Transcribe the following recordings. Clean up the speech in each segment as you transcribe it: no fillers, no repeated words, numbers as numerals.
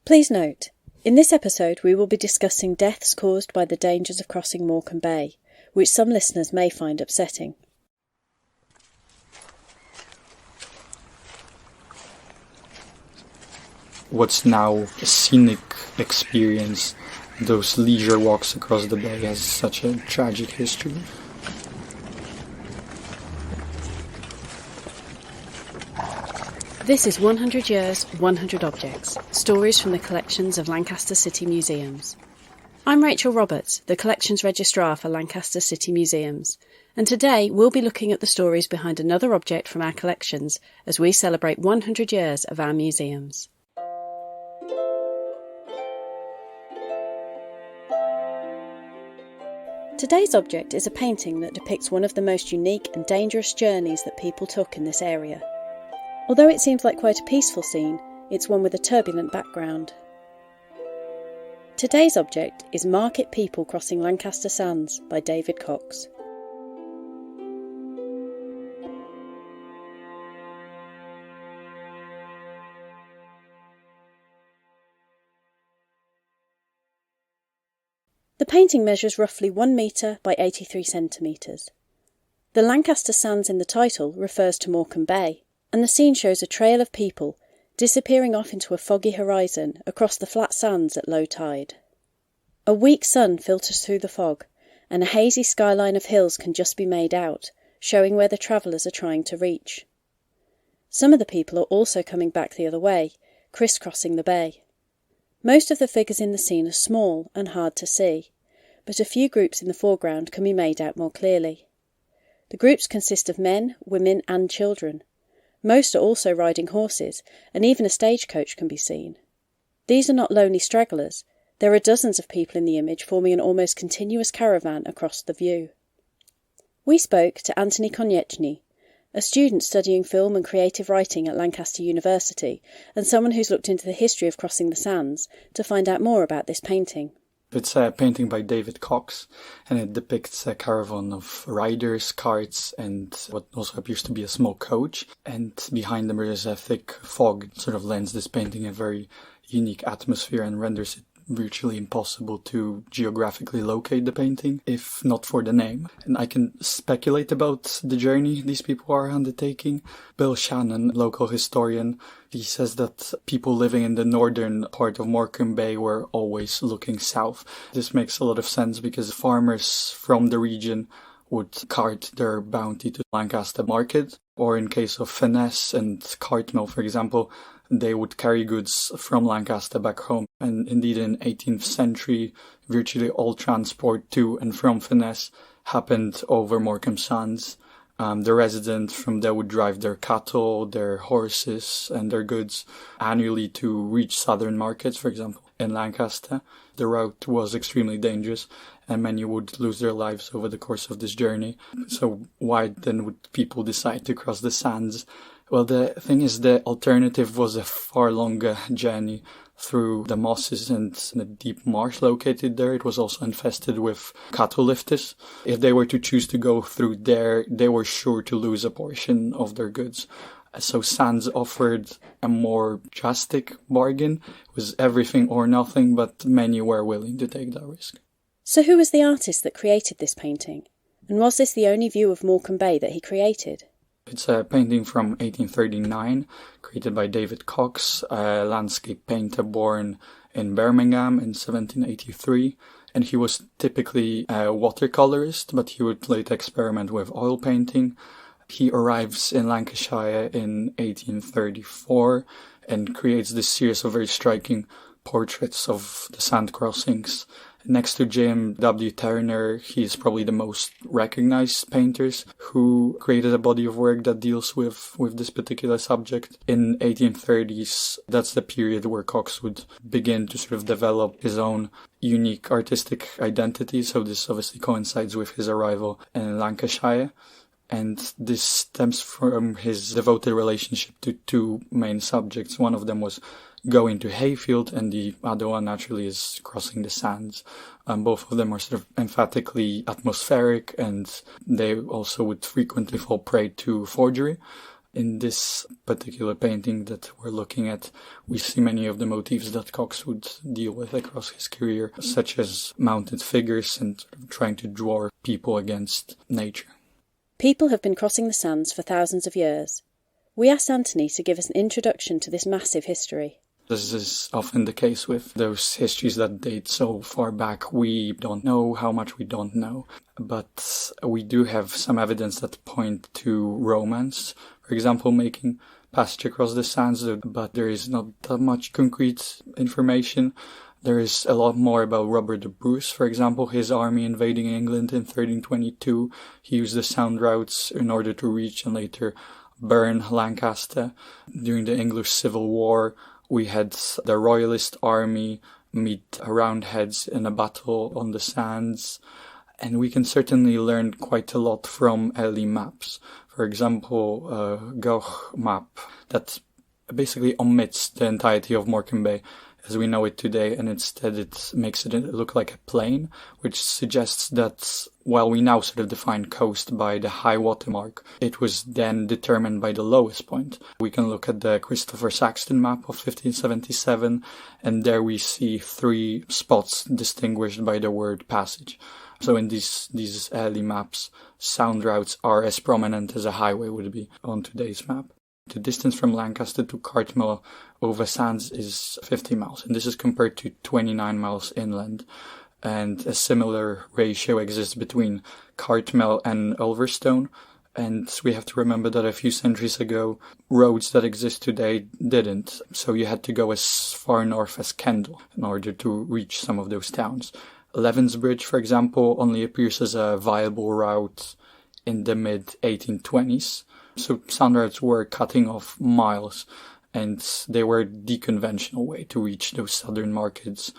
Please note, in this episode we will be discussing deaths caused by the dangers of crossing Morecambe Bay, which some listeners may find upsetting. What's now a scenic experience, those leisure walks across the bay, has such a tragic history. This is 100 Years, 100 Objects, stories from the collections of Lancaster City Museums. I'm Rachel Roberts, the Collections Registrar for Lancaster City Museums, and today we'll be looking at the stories behind another object from our collections as we celebrate 100 years of our museums. Today's object is a painting that depicts one of the most unique and dangerous journeys that people took in this area. Although it seems like quite a peaceful scene, it's one with a turbulent background. Today's object is Market People Crossing Lancaster Sands by David Cox. The painting measures roughly 1 metre by 83 centimetres. The Lancaster Sands in the title refers to Morecambe Bay, and the scene shows a trail of people disappearing off into a foggy horizon across the flat sands at low tide. A weak sun filters through the fog, and a hazy skyline of hills can just be made out, showing where the travellers are trying to reach. Some of the people are also coming back the other way, crisscrossing the bay. Most of the figures in the scene are small and hard to see, but a few groups in the foreground can be made out more clearly. The groups consist of men, women and children. Most are also riding horses, and even a stagecoach can be seen. These are not lonely stragglers. There are dozens of people in the image forming an almost continuous caravan across the view. We spoke to Antoni Konieczny, a student studying film and creative writing at Lancaster University, and someone who's looked into the history of crossing the sands to find out more about this painting. It's a painting by David Cox, and it depicts a caravan of riders, carts, and what also appears to be a small coach. And behind them there is a thick fog. It sort of lends this painting a very unique atmosphere and renders it virtually impossible to geographically locate the painting, if not for the name. And I can speculate about the journey these people are undertaking. Bill Shannon, local historian, he says that people living in the northern part of Morecambe Bay were always looking south. This makes a lot of sense because farmers from the region would cart their bounty to Lancaster Market, or in case of finesse and Cartmel, for example, they would carry goods from Lancaster back home. And indeed, in 18th century, virtually all transport to and from Finesse happened over Morecambe Sands. The residents from there would drive their cattle, their horses, and their goods annually to reach southern markets, for example, in Lancaster. The route was extremely dangerous, and many would lose their lives over the course of this journey. So why then would people decide to cross the sands? Well, the thing is, the alternative was a far longer journey through the mosses and the deep marsh located there. It was also infested with cattle lifters. If they were to choose to go through there, they were sure to lose a portion of their goods. So Sands offered a more drastic bargain. It was everything or nothing, but many were willing to take that risk. So who was the artist that created this painting? And was this the only view of Morecambe Bay that he created? It's a painting from 1839, created by David Cox, a landscape painter born in Birmingham in 1783. And he was typically a watercolorist, but he would later experiment with oil painting. He arrives in Lancashire in 1834 and creates this series of very striking portraits of the sand crossings. Next to James W. Turner, he is probably the most recognized painters who created a body of work that deals with this particular subject. In 1830s, that's the period where Cox would begin to sort of develop his own unique artistic identity. So this obviously coincides with his arrival in Lancashire. And this stems from his devoted relationship to two main subjects. One of them was going to Hayfield, and the other one naturally is crossing the sands. Both of them are sort of emphatically atmospheric, and they also would frequently fall prey to forgery. In this particular painting that we're looking at, we see many of the motifs that Cox would deal with across his career, such as mounted figures and trying to draw people against nature. People have been crossing the sands for thousands of years. We asked Antoni to give us an introduction to this massive history. This is often the case with those histories that date so far back. We don't know how much we don't know, but we do have some evidence that point to romance. For example, making passage across the sands, but there is not that much concrete information. There is a lot more about Robert the Bruce, for example, his army invading England in 1322. He used the sound routes in order to reach and later burn Lancaster. During the English Civil War, we had the Royalist army meet Roundheads in a battle on the sands, and we can certainly learn quite a lot from early maps. For example, Gough map that basically omits the entirety of Morecambe Bay as we know it today, and instead it makes it look like a plain, which suggests that while we now sort of define coast by the high water mark, it was then determined by the lowest point. We can look at the Christopher Saxton map of 1577, and there we see 3 spots distinguished by the word passage. So in these early maps, sound routes are as prominent as a highway would be on today's map. The distance from Lancaster to Cartmel over sands is 50 miles, and this is compared to 29 miles inland. And a similar ratio exists between Cartmel and Ulverstone. And we have to remember that a few centuries ago, roads that exist today didn't. So you had to go as far north as Kendal in order to reach some of those towns. Leven's Bridge, for example, only appears as a viable route in the mid-1820s. So sound routes were cutting off miles, and they were the conventional way to reach those southern markets,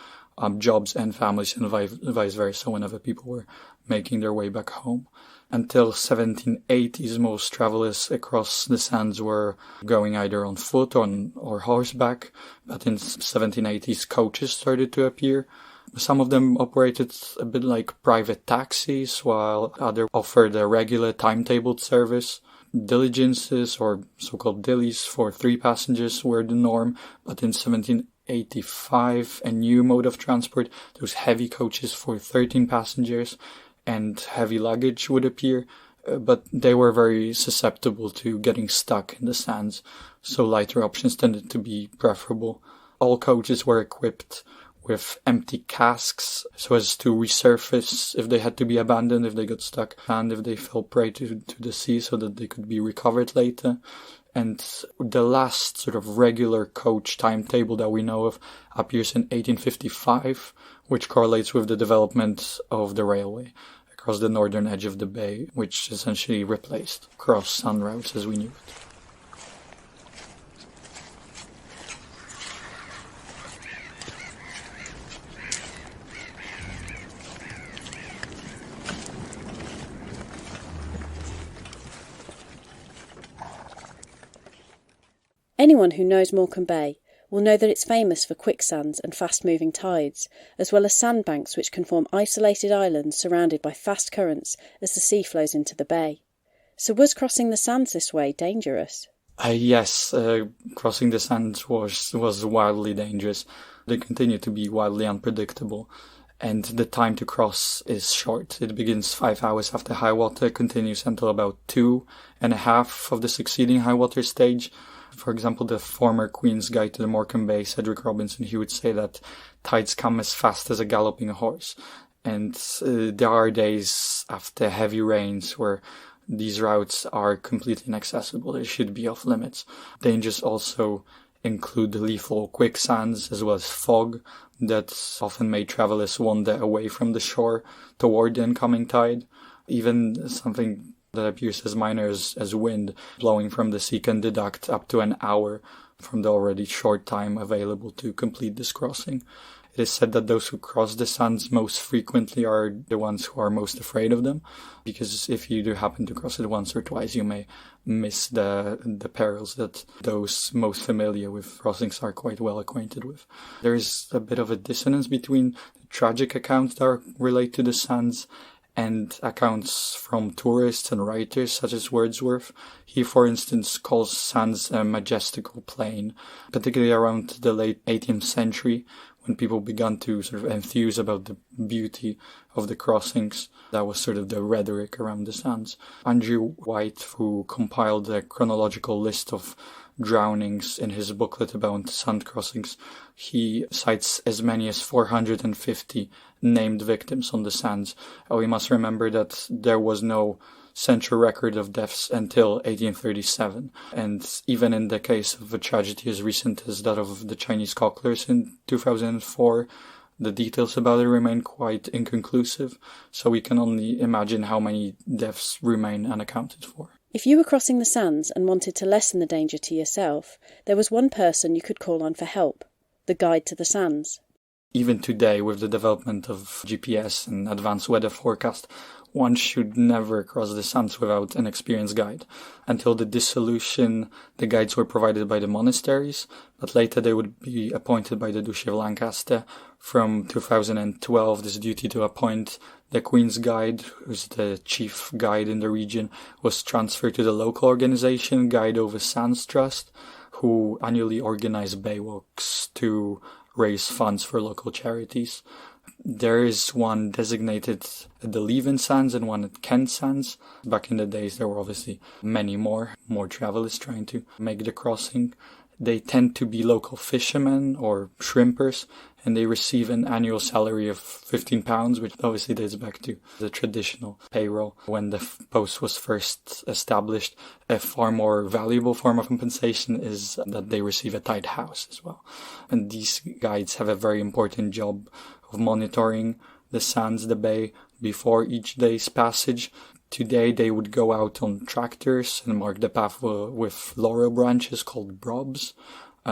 jobs and families, and vice versa whenever people were making their way back home. Until 1780s, most travelers across the sands were going either on foot or horseback, but in 1780s coaches started to appear. Some of them operated a bit like private taxis, while others offered a regular timetabled service. Diligences, or so-called dillies, for 3 passengers were the norm, but in 1785, a new mode of transport, those heavy coaches for 13 passengers and heavy luggage would appear, but they were very susceptible to getting stuck in the sands, so lighter options tended to be preferable. All coaches were equipped with empty casks so as to resurface if they had to be abandoned, if they got stuck, and if they fell prey to the sea so that they could be recovered later. And the last sort of regular coach timetable that we know of appears in 1855, which correlates with the development of the railway across the northern edge of the bay, which essentially replaced cross-sun routes as we knew it. Anyone who knows Morecambe Bay will know that it's famous for quicksands and fast-moving tides, as well as sandbanks which can form isolated islands surrounded by fast currents as the sea flows into the bay. So was crossing the sands this way dangerous? Yes, crossing the sands was wildly dangerous. They continue to be wildly unpredictable, and the time to cross is short. It begins 5 hours after high water, continues until about 2.5 of the succeeding high water stage. For example, the former Queen's Guide to the Morecambe Bay, Cedric Robinson, he would say that tides come as fast as a galloping horse. And there are days after heavy rains where these routes are completely inaccessible. They should be off limits. Dangers also include lethal quicksands as well as fog that often made travelers wander away from the shore toward the incoming tide. Even something that appears as minor as wind blowing from the sea can deduct up to an hour from the already short time available to complete this crossing. It is said that those who cross the sands most frequently are the ones who are most afraid of them, because if you do happen to cross it once or twice, you may miss the perils that those most familiar with crossings are quite well acquainted with. There is a bit of a dissonance between the tragic accounts that relate to the sands and accounts from tourists and writers such as Wordsworth. He, for instance, calls sands a majestical plain, particularly around the late 18th century, when people began to sort of enthuse about the beauty of the crossings. That was sort of the rhetoric around the sands. Andrew White, who compiled a chronological list of drownings in his booklet about sand crossings, he cites as many as 450 named victims on the sands. We must remember that there was no central record of deaths until 1837, and even in the case of a tragedy as recent as that of the Chinese cocklers in 2004, the details about it remain quite inconclusive, so we can only imagine how many deaths remain unaccounted for. If you were crossing the sands and wanted to lessen the danger to yourself, there was one person you could call on for help: the guide to the sands. Even today, with the development of GPS and advanced weather forecast, one should never cross the sands without an experienced guide. Until the dissolution, the guides were provided by the monasteries, but later they would be appointed by the Duchy of Lancaster. From 2012, this duty to appoint the Queen's Guide, who's the chief guide in the region, was transferred to the local organization Guide Over Sands Trust, who annually organize baywalks to raise funds for local charities. There is one designated at the Leven Sands and one at Kent Sands. Back in the days, there were obviously many more travelers trying to make the crossing. They tend to be local fishermen or shrimpers, and they receive an annual salary of £15, which obviously dates back to the traditional payroll. When the post was first established, a far more valuable form of compensation is that they receive a tied house as well. And these guides have a very important job of monitoring the sands, the bay, before each day's passage. Today they would go out on tractors and mark the path with laurel branches called brobs,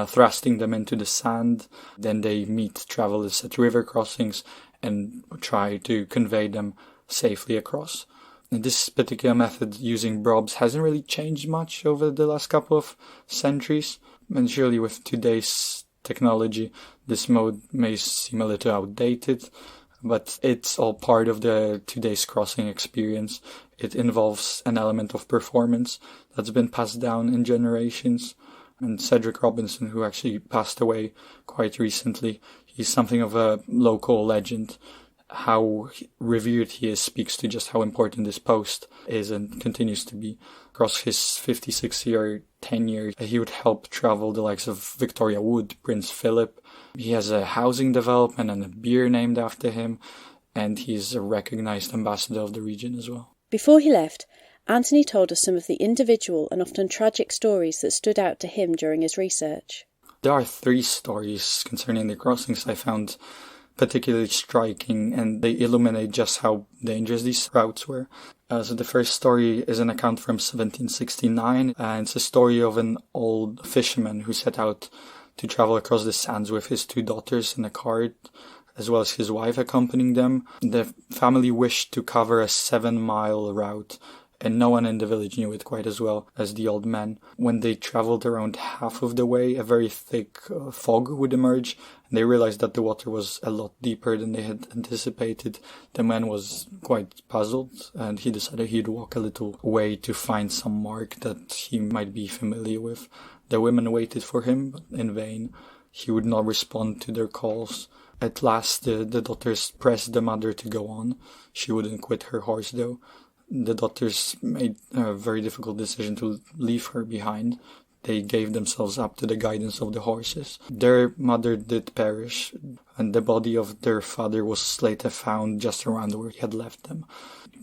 thrusting them into the sand. Then they meet travelers at river crossings and try to convey them safely across. And this particular method using brobs hasn't really changed much over the last couple of centuries, and surely with today's technology this mode may seem a little outdated, but it's all part of the today's crossing experience. It involves an element of performance that's been passed down in generations. And Cedric Robinson, who actually passed away quite recently, he's something of a local legend. How revered he is speaks to just how important this post is and continues to be. Across his 56-year tenure, he would help travel the likes of Victoria Wood, Prince Philip. He has a housing development and a beer named after him, and he's a recognized ambassador of the region as well. Before he left, Antoni told us some of the individual and often tragic stories that stood out to him during his research. There are 3 stories concerning the crossings I found particularly striking, and they illuminate just how dangerous these routes were. So the first story is an account from 1769, and it's a story of an old fisherman who set out to travel across the sands with his 2 daughters in a cart, as well as his wife accompanying them. The family wished to cover a 7-mile route, and no one in the village knew it quite as well as the old man. When they traveled around half of the way, a very thick fog would emerge, and they realized that the water was a lot deeper than they had anticipated. The man was quite puzzled, and he decided he'd walk a little way to find some mark that he might be familiar with. The women waited for him, but in vain. He would not respond to their calls. At last, the daughters pressed the mother to go on. She wouldn't quit her horse, though. The daughters made a very difficult decision to leave her behind. They gave themselves up to the guidance of the horses. Their mother did perish, and the body of their father was later found just around where he had left them.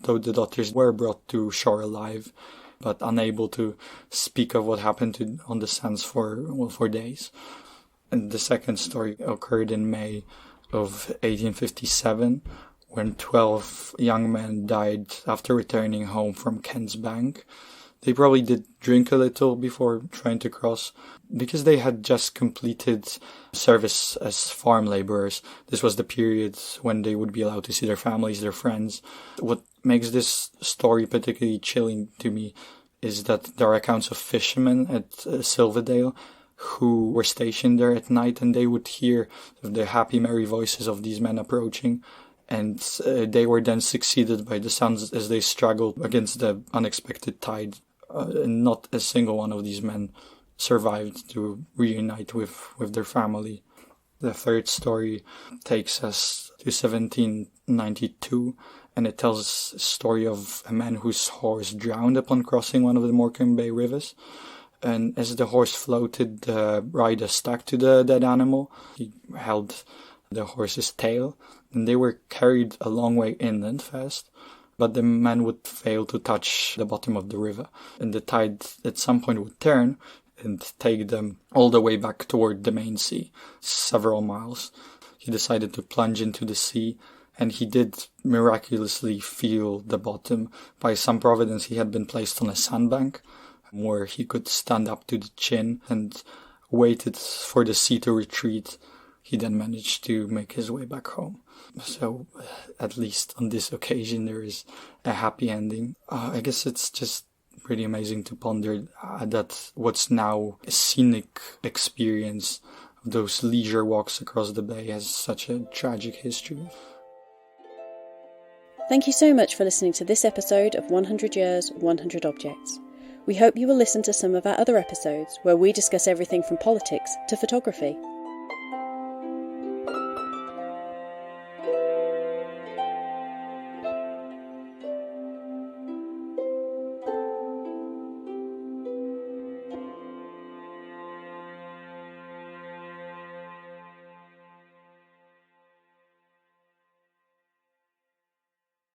Though the daughters were brought to shore alive, but unable to speak of what happened on the sands for days. And the second story occurred in May of 1857, when 12 young men died after returning home from Kent's Bank. They probably did drink a little before trying to cross, because they had just completed service as farm laborers. This was the period when they would be allowed to see their families, their friends. What makes this story particularly chilling to me is that there are accounts of fishermen at Silverdale who were stationed there at night, and they would hear the happy, merry voices of these men approaching. and they were then succeeded by the sons as they struggled against the unexpected tide. And not a single one of these men survived to reunite with their family. The third story takes us to 1792, and it tells a story of a man whose horse drowned upon crossing one of the Morecambe Bay rivers. And as the horse floated, the rider stuck to the dead animal. He held the horse's tail, and they were carried a long way inland fast. But the man would fail to touch the bottom of the river, and the tide at some point would turn and take them all the way back toward the main sea, several miles. He decided to plunge into the sea, and he did miraculously feel the bottom. By some providence, he had been placed on a sandbank where he could stand up to the chin and waited for the sea to retreat. He then managed to make his way back home. So, at least on this occasion, there is a happy ending. I guess it's just pretty amazing to ponder that what's now a scenic experience of those leisure walks across the bay has such a tragic history. Thank you so much for listening to this episode of 100 Years, 100 Objects. We hope you will listen to some of our other episodes where we discuss everything from politics to photography.